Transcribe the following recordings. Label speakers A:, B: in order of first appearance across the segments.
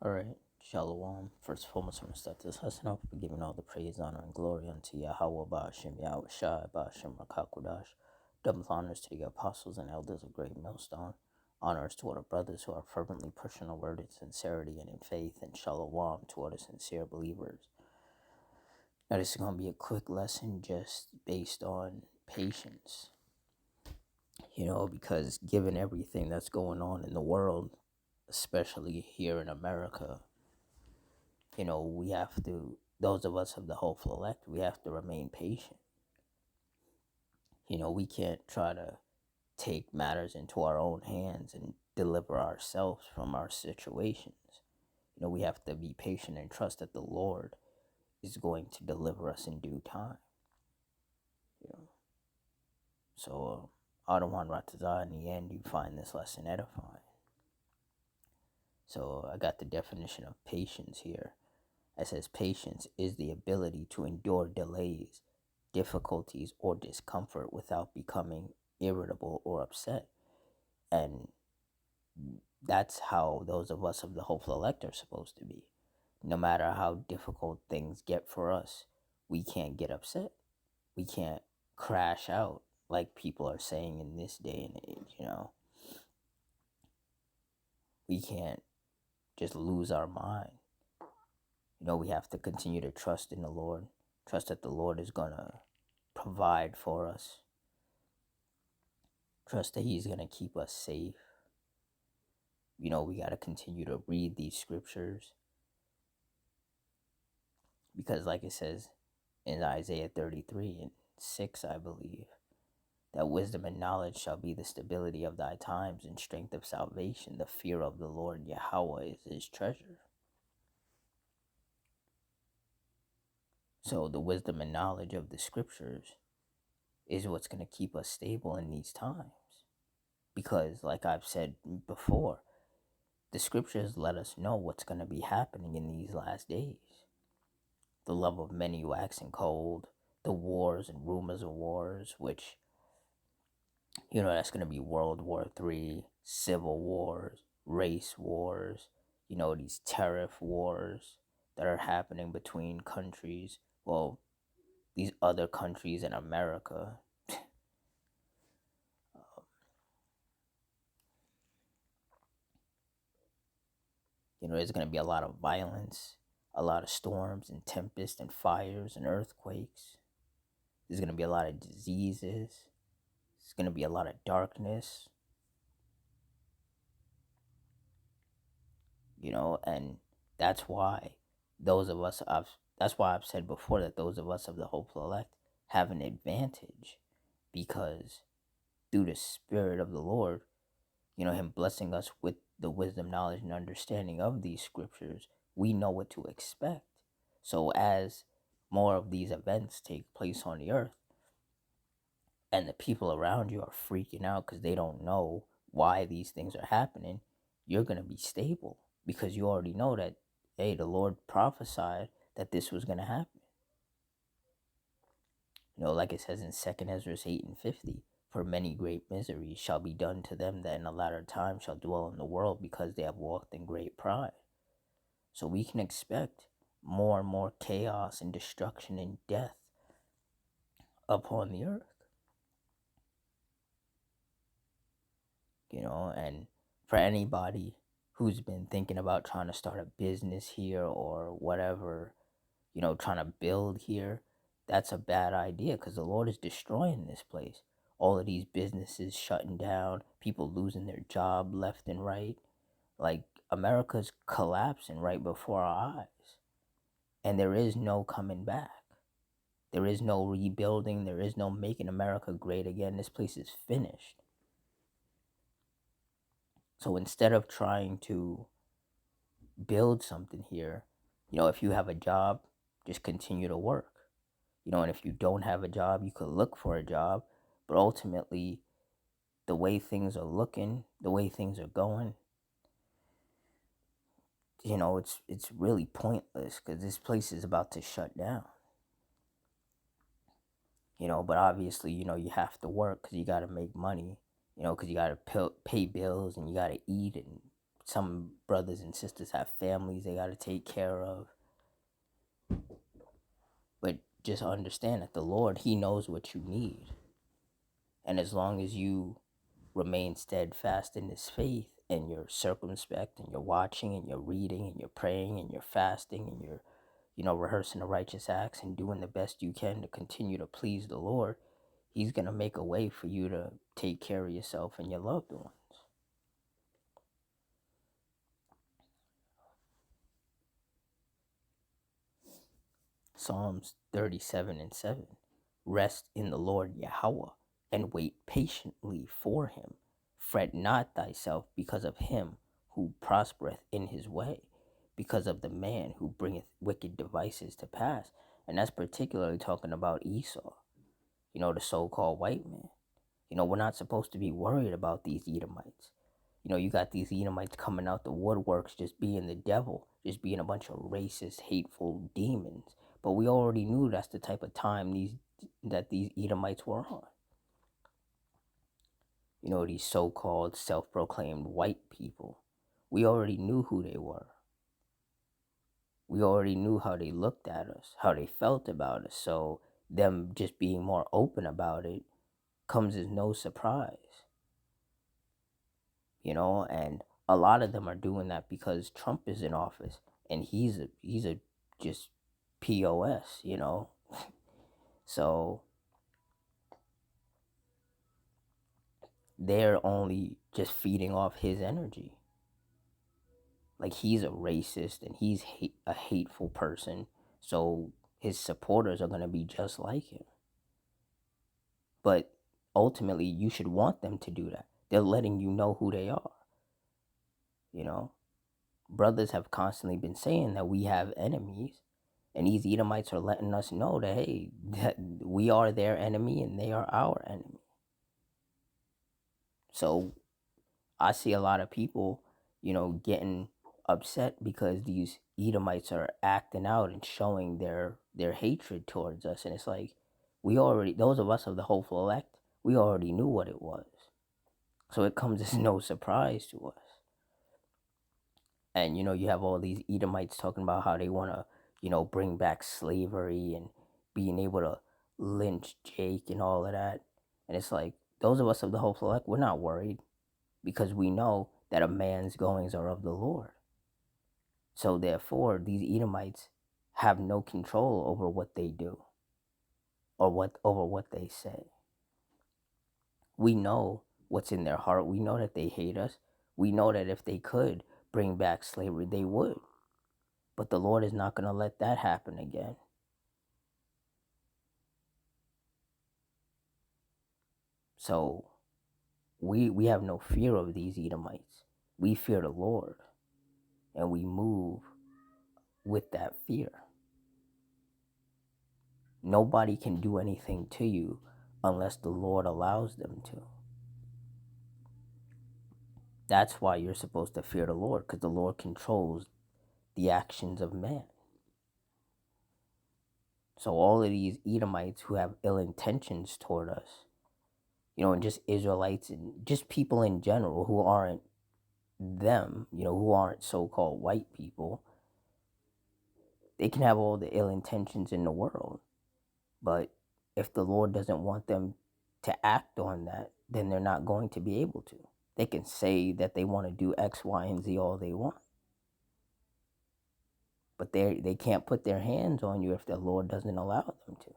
A: All right, Shalom. First and foremost, I'm going to start this lesson off by giving all the praise, honor, and glory unto Yahweh, Ba'ashem, Yahweh Shai, Ba'ashem, Rakakudash. Double honors to the apostles and elders of Great Millstone. Honors to all the brothers who are fervently pushing the word in sincerity and in faith, and Shalom to all the sincere believers. Now, this is going to be a quick lesson just based on patience. Because given everything that's going on in the world, especially here in America, we have to, those of us of the hopeful elect, we have to remain patient. We can't try to take matters into our own hands and deliver ourselves from our situations. We have to be patient and trust that the Lord is going to deliver us in due time. So, Adawan Ratazah, in the end, you find this lesson edifying. So, I got the definition of patience here. It says patience is the ability to endure delays, difficulties, or discomfort without becoming irritable or upset. And that's how those of us of the hopeful elect are supposed to be. No matter how difficult things get for us, we can't get upset. We can't crash out like people are saying in this day and age, We can't just lose our mind. We have to continue to trust in the Lord. Trust that the Lord is going to provide for us. Trust that He's going to keep us safe. We got to continue to read these scriptures. Because like it says in Isaiah 33:6, I believe, that wisdom and knowledge shall be the stability of thy times and strength of salvation. The fear of the Lord Yahweh is His treasure. So the wisdom and knowledge of the scriptures is what's going to keep us stable in these times. Because like I've said before, the scriptures let us know what's going to be happening in these last days. The love of many waxing cold, the wars and rumors of wars, which, that's going to be World War III, civil wars, race wars, these tariff wars that are happening between countries. Well, these other countries in America. There's going to be a lot of violence, a lot of storms and tempests and fires and earthquakes. There's going to be a lot of diseases. There's going to be a lot of darkness. And that's why I've said before that those of us of the hopeful elect have an advantage, because through the Spirit of the Lord, Him blessing us with the wisdom, knowledge, and understanding of these scriptures, we know what to expect. So as more of these events take place on the earth, and the people around you are freaking out because they don't know why these things are happening, you're going to be stable because you already know that, hey, the Lord prophesied that this was going to happen. Like it says in 2nd Ezra 8:50, for many great miseries shall be done to them that in the latter time shall dwell in the world, because they have walked in great pride. So we can expect more and more chaos and destruction and death upon the earth. And for anybody who's been thinking about trying to start a business here or whatever, trying to build here, that's a bad idea, because the Lord is destroying this place. All of these businesses shutting down, people losing their job left and right. Like, America's collapsing right before our eyes. And there is no coming back. There is no rebuilding. There is no making America great again. This place is finished. So instead of trying to build something here, if you have a job, just continue to work. And if you don't have a job, you could look for a job. But ultimately, the way things are looking, the way things are going, it's really pointless, because this place is about to shut down. But obviously, you have to work because you got to make money, because you got to pay bills and you got to eat and some brothers and sisters have families they got to take care of. But just understand that the Lord, He knows what you need. And as long as you remain steadfast in this faith, and you're circumspect, and you're watching, and you're reading, and you're praying, and you're fasting, and you're, rehearsing the righteous acts and doing the best you can to continue to please the Lord, He's going to make a way for you to take care of yourself and your loved ones. Psalms 37:7. Rest in the Lord Yahweh, and wait patiently for him. Fret not thyself because of him who prospereth in his way, because of the man who bringeth wicked devices to pass. And that's particularly talking about Esau, the so-called white man. We're not supposed to be worried about these Edomites. You got these Edomites coming out the woodworks, just being the devil, just being a bunch of racist, hateful demons. But we already knew that's the type of time these Edomites were on. These so-called self-proclaimed white people. We already knew who they were. We already knew how they looked at us, how they felt about us. So them just being more open about it comes as no surprise. And a lot of them are doing that because Trump is in office, and he's a just POS, So they're only just feeding off his energy. Like, he's a racist and he's a hateful person, so his supporters are going to be just like him. But ultimately, you should want them to do that. They're letting you know who they are. Brothers have constantly been saying that we have enemies, and these Edomites are letting us know that, hey, that we are their enemy and they are our enemy. So I see a lot of people, getting upset because these Edomites are acting out and showing their hatred towards us. And it's like, those of us of the hopeful elect, we already knew what it was. So it comes as no surprise to us. And, you have all these Edomites talking about how they want to, bring back slavery and being able to lynch Jake and all of that. And it's like, those of us of the hopeful elect, we're not worried, because we know that a man's goings are of the Lord. So therefore, these Edomites have no control over what they do or over what they say. We know what's in their heart. We know that they hate us. We know that if they could bring back slavery, they would. But the Lord is not going to let that happen again. So we have no fear of these Edomites. We fear the Lord, and we move with that fear. Nobody can do anything to you unless the Lord allows them to. That's why you're supposed to fear the Lord, because the Lord controls the actions of man. So all of these Edomites who have ill intentions toward us, and just Israelites and just people in general who aren't them, who aren't so-called white people, they can have all the ill intentions in the world. But if the Lord doesn't want them to act on that, then they're not going to be able to. They can say that they want to do X, Y, and Z all they want, but they can't put their hands on you if the Lord doesn't allow them to.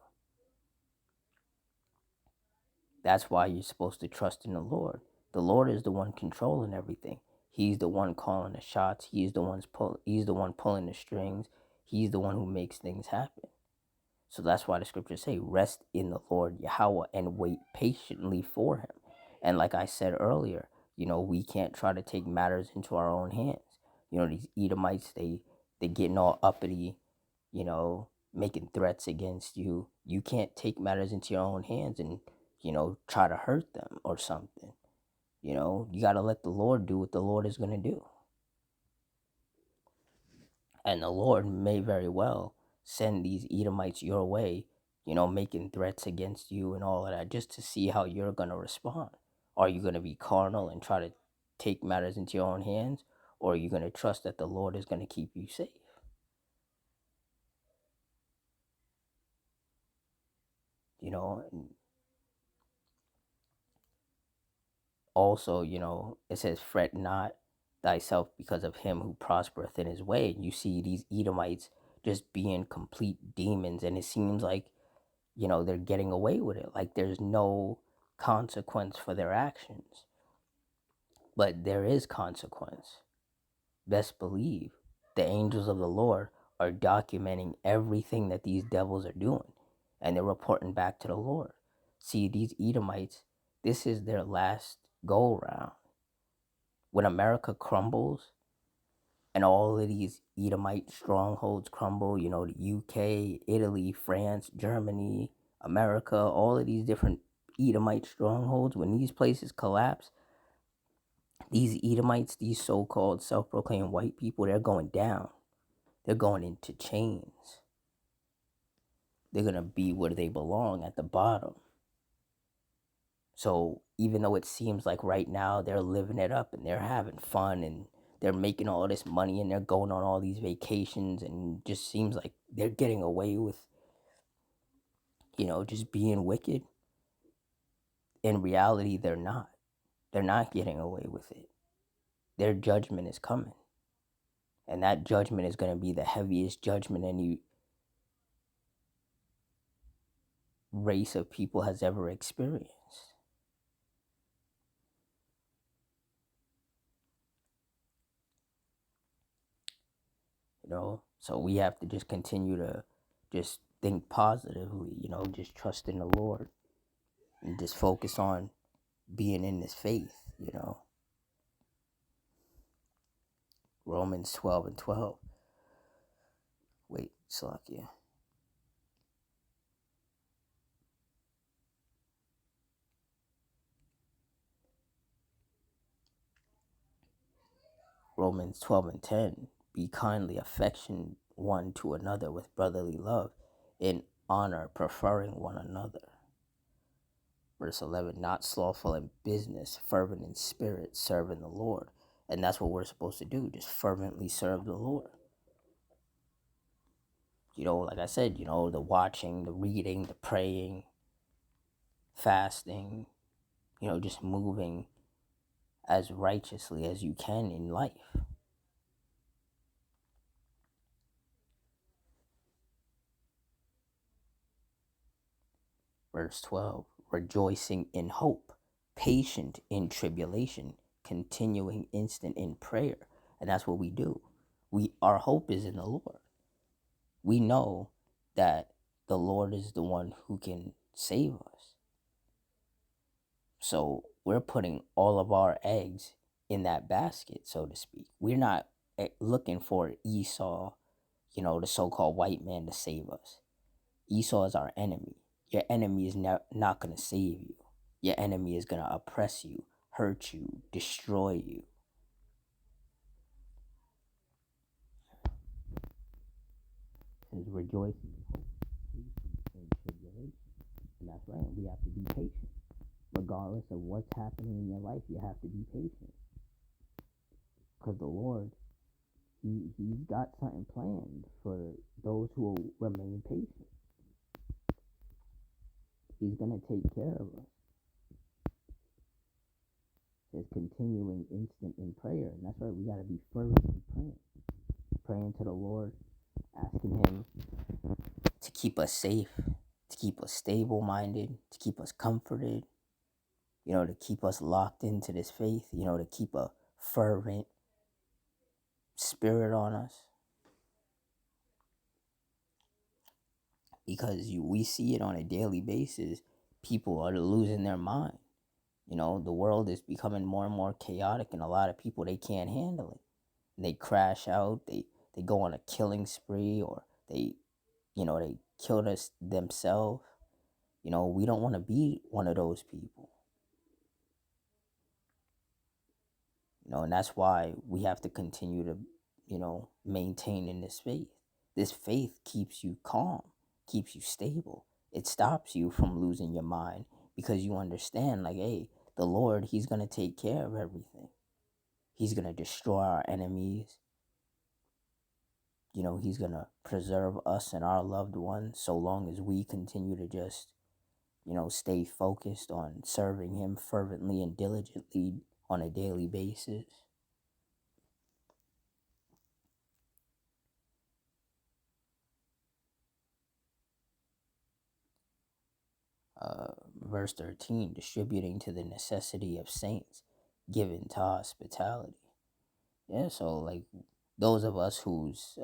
A: That's why you're supposed to trust in the Lord. The Lord is the one controlling everything. He's the one calling the shots. He's the one pulling the strings. He's the one who makes things happen. So that's why the scriptures say, rest in the Lord Yahweh and wait patiently for him. And like I said earlier, we can't try to take matters into our own hands. These Edomites, they getting all uppity, making threats against you. You can't take matters into your own hands and, try to hurt them or something. You got to let the Lord do what the Lord is going to do. And the Lord may very well send these Edomites your way, making threats against you and all of that, just to see how you're going to respond. Are you going to be carnal and try to take matters into your own hands? or are you going to trust that the Lord is going to keep you safe? And also, it says, fret not thyself because of him who prospereth in his way. And you see these Edomites just being complete demons, and it seems like, they're getting away with it. Like there's no consequence for their actions. But there is consequence. Best believe the angels of the Lord are documenting everything that these devils are doing, and they're reporting back to the Lord. See, these Edomites, this is their last go round. When America crumbles and all of these Edomite strongholds crumble, the UK, Italy, France, Germany, America, all of these different Edomite strongholds, when these places collapse, these Edomites, these so-called self-proclaimed white people, they're going down. They're going into chains. They're going to be where they belong, at the bottom. So even though it seems like right now they're living it up and they're having fun and they're making all this money and they're going on all these vacations, and it just seems like they're getting away with, just being wicked, in reality, they're not. They're not getting away with it. Their judgment is coming. And that judgment is going to be the heaviest judgment any race of people has ever experienced. So we have to just continue to just think positively, just trust in the Lord and just focus on being in this faith. Romans 12:12. Wait, Salakia. Romans 12:10. Be kindly affectioned one to another with brotherly love, in honor, preferring one another. Verse 11. Not slothful in business, fervent in spirit, serving the Lord. And that's what we're supposed to do, just fervently serve the Lord. Like I said, the watching, the reading, the praying, fasting, just moving as righteously as you can in life. Verse 12, rejoicing in hope, patient in tribulation, continuing instant in prayer. And that's what we do. Our hope is in the Lord. We know that the Lord is the one who can save us. So we're putting all of our eggs in that basket, so to speak. We're not looking for Esau, the so-called white man, to save us. Esau is our enemy. Your enemy is not going to save you. Your enemy is going to oppress you, hurt you, destroy you. It says rejoicing in hope, patience in tribulation. And that's right, we have to be patient. Regardless of what's happening in your life, you have to be patient. Because the Lord, He's got something planned for those who will remain patient. He's going to take care of us. It says continuing instant in prayer. And that's right, we got to be fervently praying. Praying to the Lord, asking Him to keep us safe, to keep us stable-minded, to keep us comforted, to keep us locked into this faith, to keep a fervent spirit on us. Because we see it on a daily basis. People are losing their mind. The world is becoming more and more chaotic, and a lot of people, they can't handle it. And they crash out. They go on a killing spree, or they kill themselves. We don't want to be one of those people. And that's why we have to continue to, maintain in this faith. This faith keeps you calm, keeps you stable. It stops you from losing your mind, because you understand, like, hey, the Lord, He's going to take care of everything. He's going to destroy our enemies. He's going to preserve us and our loved ones so long as we continue to just, stay focused on serving him fervently and diligently on a daily basis. Verse 13, distributing to the necessity of saints, given to hospitality. Yeah, so like those of us whose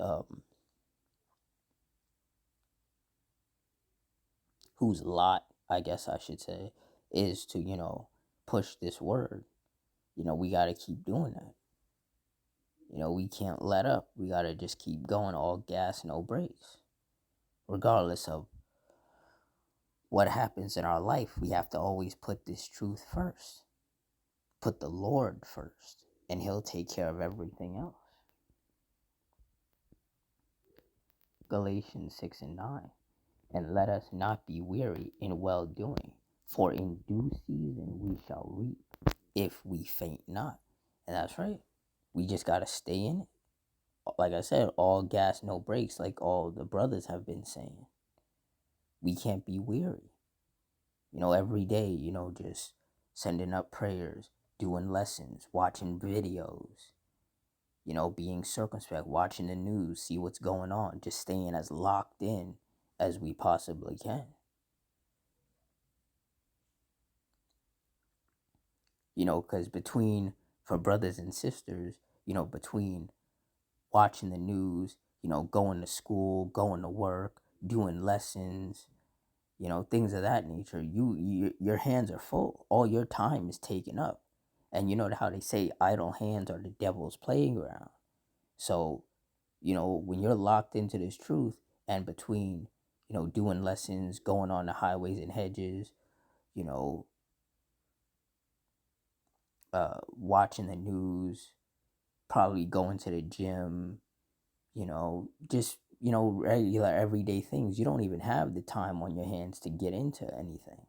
A: lot, I guess I should say, is to, push this word. We got to keep doing that. We can't let up. We got to just keep going, all gas, no brakes. Regardless of what happens in our life, we have to always put this truth first. Put the Lord first, and he'll take care of everything else. Galatians 6 and 9. And let us not be weary in well doing, for in due season we shall reap if we faint not. And that's right. We just got to stay in it. Like I said, all gas, no brakes, like all the brothers have been saying. We can't be weary. Every day, just sending up prayers, doing lessons, watching videos, being circumspect, watching the news, see what's going on, just staying as locked in as we possibly can. Because for brothers and sisters, between watching the news, going to school, going to work, doing lessons, things of that nature, your hands are full. All your time is taken up. And you know how they say idle hands are the devil's playground. So, when you're locked into this truth and between, doing lessons, going on the highways and hedges, watching the news, probably going to the gym, just, regular everyday things. You don't even have the time on your hands to get into anything,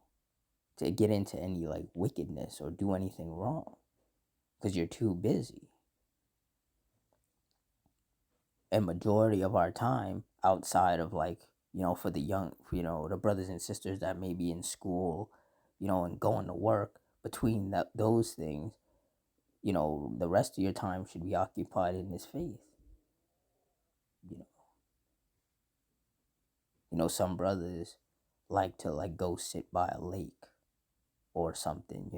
A: to get into any like wickedness or do anything wrong because you're too busy. And majority of our time outside of like, for the young, the brothers and sisters that may be in school, and going to work, between those things, the rest of your time should be occupied in this faith. You know, some brothers like to like go sit by a lake or something,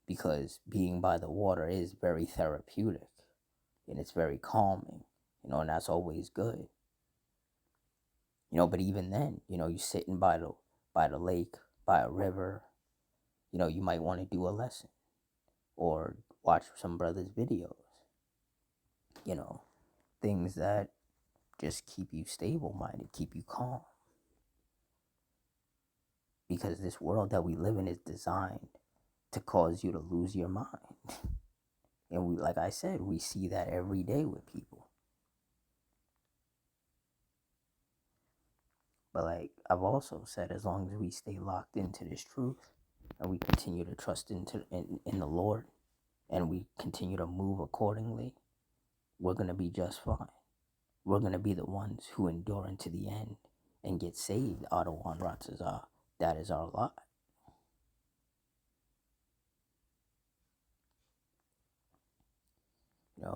A: because being by the water is very therapeutic and it's very calming, and that's always good. But even then, you're sitting by the lake, by a river, you might want to do a lesson or watch some brothers' videos, things that just keep you stable minded, keep you calm. Because this world that we live in is designed to cause you to lose your mind. And we, like I said, we see that every day with people. But like I've also said, as long as we stay locked into this truth and we continue to trust in the Lord and we continue to move accordingly, we're going to be just fine. We're going to be the ones who endure unto the end and get saved. Adawan Ratzazah. That is our lot.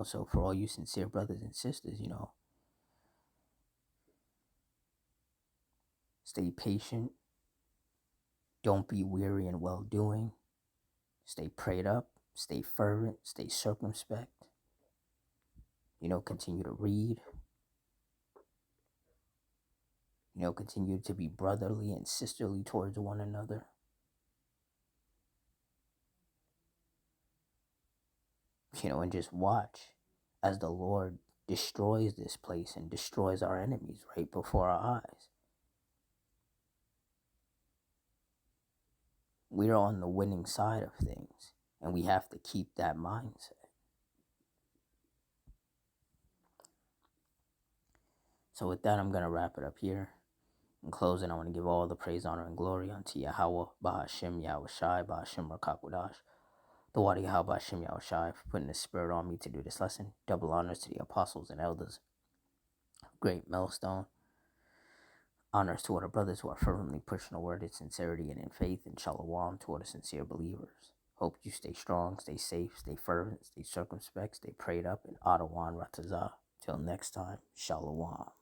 A: So for all you sincere brothers and sisters, stay patient. Don't be weary in well doing. Stay prayed up. Stay fervent. Stay circumspect. Continue to read. Continue to be brotherly and sisterly towards one another. And just watch as the Lord destroys this place and destroys our enemies right before our eyes. We're on the winning side of things, and we have to keep that mindset. So with that, I'm going to wrap it up here. In closing, I want to give all the praise, honor, and glory unto Yahweh, Bahashem, Yahweh Shai, Bahashem Rakakwadash, The Wadi Yahweh Shem Shai for putting the spirit on me to do this lesson. Double honors to the apostles and elders. Great millstone. Honors to all the brothers who are fervently pushing the word in sincerity and in faith, and shalom to all the sincere believers. Hope you stay strong, stay safe, stay fervent, stay circumspect, stay prayed up, and Adawan Ratazah. Till next time, shalom.